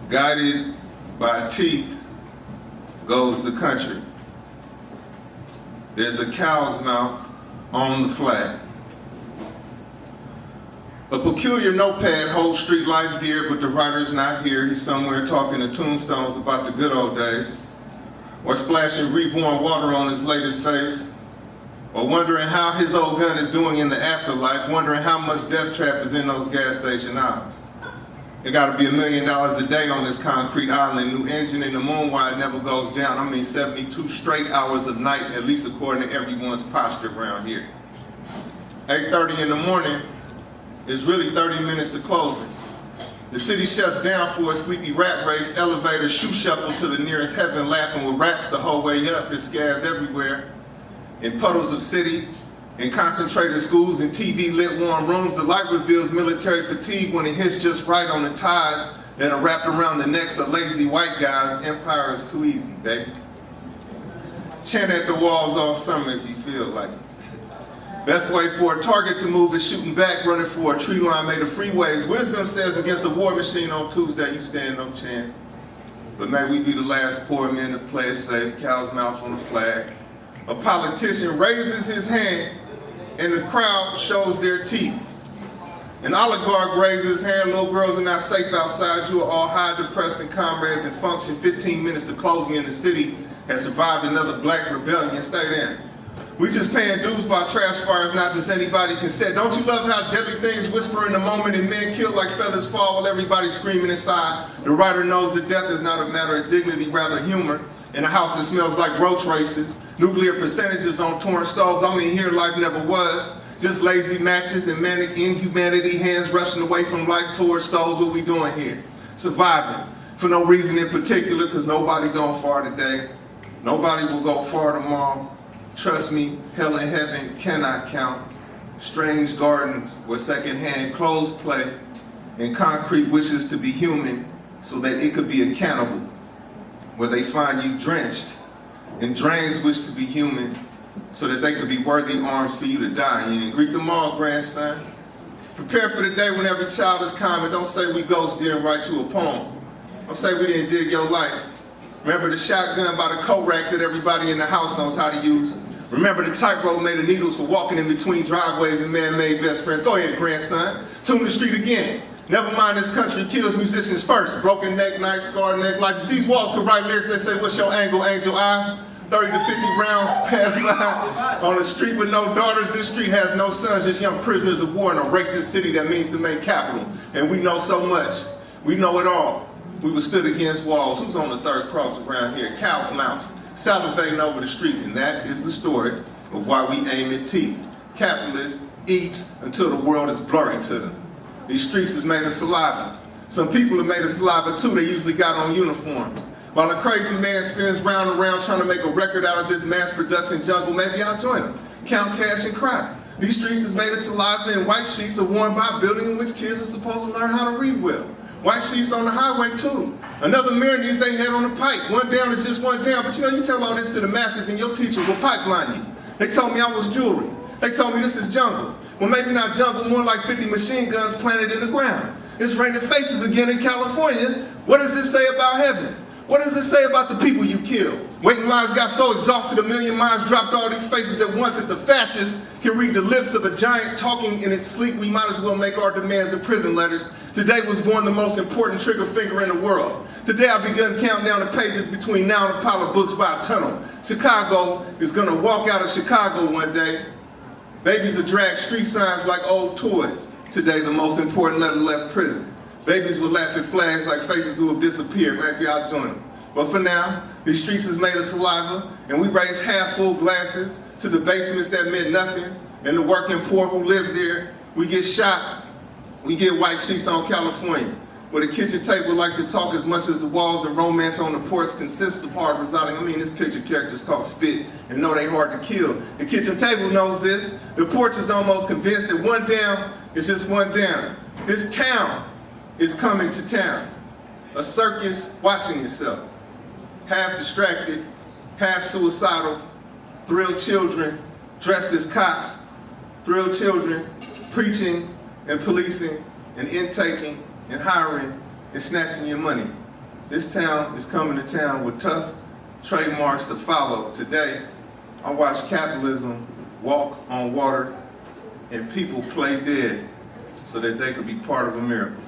Guided by teeth goes the country. There's a cow's mouth on the flag. A peculiar notepad holds street life dear, but the writer's not here. He's somewhere talking to tombstones about the good old days, or splashing reborn water on his latest face, or wondering how his old gun is doing in the afterlife, wondering how much death trap is in those gas station aisles. It gotta be $1 million a day on this concrete island. New engine in the moon while it never goes down. I mean 72 straight hours of night, at least according to everyone's posture around here. 8:30 in the morning is really 30 minutes to closing. The city shuts down for a sleepy rat race, elevator shoe shuffle to the nearest heaven, laughing with rats the whole way up. There's scabs everywhere. In puddles of city, in concentrated schools, in TV-lit warm rooms, the light reveals military fatigue when it hits just right on the ties that are wrapped around the necks of lazy white guys. Empire is too easy, baby. Chant at the walls all summer if you feel like it. Best way for a target to move is shooting back, running for a tree line made of freeways. Wisdom says against a war machine on Tuesday, you stand no chance. But may we be the last poor men to play it safe, cow's mouth on the flag. A politician raises his hand and the crowd shows their teeth. An oligarch raises his hand, little girls are not safe outside. You are all high, depressed, and comrades in function. 15 minutes to closing in the city has survived another black rebellion. Stay there. We just paying dues by trash fires, not just anybody can say. Don't you love how deadly things whisper in the moment and men kill like feathers fall while everybody's screaming inside? The writer knows that death is not a matter of dignity, rather humor. In a house that smells like roach races, nuclear percentages on torn stoves. I mean, here life never was. Just lazy matches and manic inhumanity, hands rushing away from life towards stoves. What we doing here? Surviving. For no reason in particular, because nobody going far today. Nobody will go far tomorrow. Trust me, hell and heaven cannot count. Strange gardens where secondhand clothes play, and concrete wishes to be human so that it could be a cannibal. Where they find you drenched, and drains wish to be human so that they could be worthy arms for you to die in. Greet them all, grandson. Prepare for the day when every child is common. Don't say we ghosts didn't write you a poem. Don't say we didn't dig your life. Remember the shotgun by the coat rack that everybody in the house knows how to use. Remember the tightrope made of needles for walking in between driveways and man-made best friends. Go ahead, grandson. Tune the street again. Never mind, this country kills musicians first. Broken neck, night, scarred neck, life. If these walls could write lyrics that say, what's your angle, angel eyes? 30 to 50 rounds pass by on a street with no daughters. This street has no sons, just young prisoners of war in a racist city that means to make capital. And we know so much. We know it all. We were stood against walls. Who's on the third cross around here? Cow's mouth, salivating over the street. And that is the story of why we aim at teeth. Capitalists eat until the world is blurry to them. These streets is made of saliva. Some people are made of saliva too. They usually got on uniforms. While a crazy man spins round and round trying to make a record out of this mass production jungle, maybe I'll join him. Count cash and cry. These streets is made of saliva and white sheets are worn by a building in which kids are supposed to learn how to read well. White sheets on the highway too. Another mirror needs their head on the pipe. One down is just one down, but you know, you tell all this to the masses and your teacher will pipeline you. They told me I was jewelry. They told me this is jungle. Well, maybe not jungle, more like 50 machine guns planted in the ground. It's raining faces again in California. What does this say about heaven? What does it say about the people you killed? Waiting lines got so exhausted, a million minds dropped all these faces at once that the fascists can read the lips of a giant talking in its sleep. We might as well make our demands in prison letters. Today was born the most important trigger finger in the world. Today I begun counting down the pages between now and a pile of books by a tunnel. Chicago is gonna walk out of Chicago one day. Babies are dragged street signs like old toys. Today the most important letter left prison. Babies will laugh at flags like faces who have disappeared. Maybe I'll join them. But for now, these streets is made of saliva, and we raise half-full glasses to the basements that meant nothing, and the working poor who live there. We get shot. We get white sheets on California, where the kitchen table likes to talk as much as the walls and romance on the porch consists of hard residing. I mean, this picture characters talk spit and know they hard to kill. The kitchen table knows this. The porch is almost convinced that one down is just one down. This town is coming to town. A circus watching itself. Half distracted, half suicidal, thrilled children dressed as cops, thrilled children preaching and policing and intaking and hiring and snatching your money. This town is coming to town with tough trademarks to follow. Today, I watch capitalism walk on water and people play dead so that they could be part of a miracle.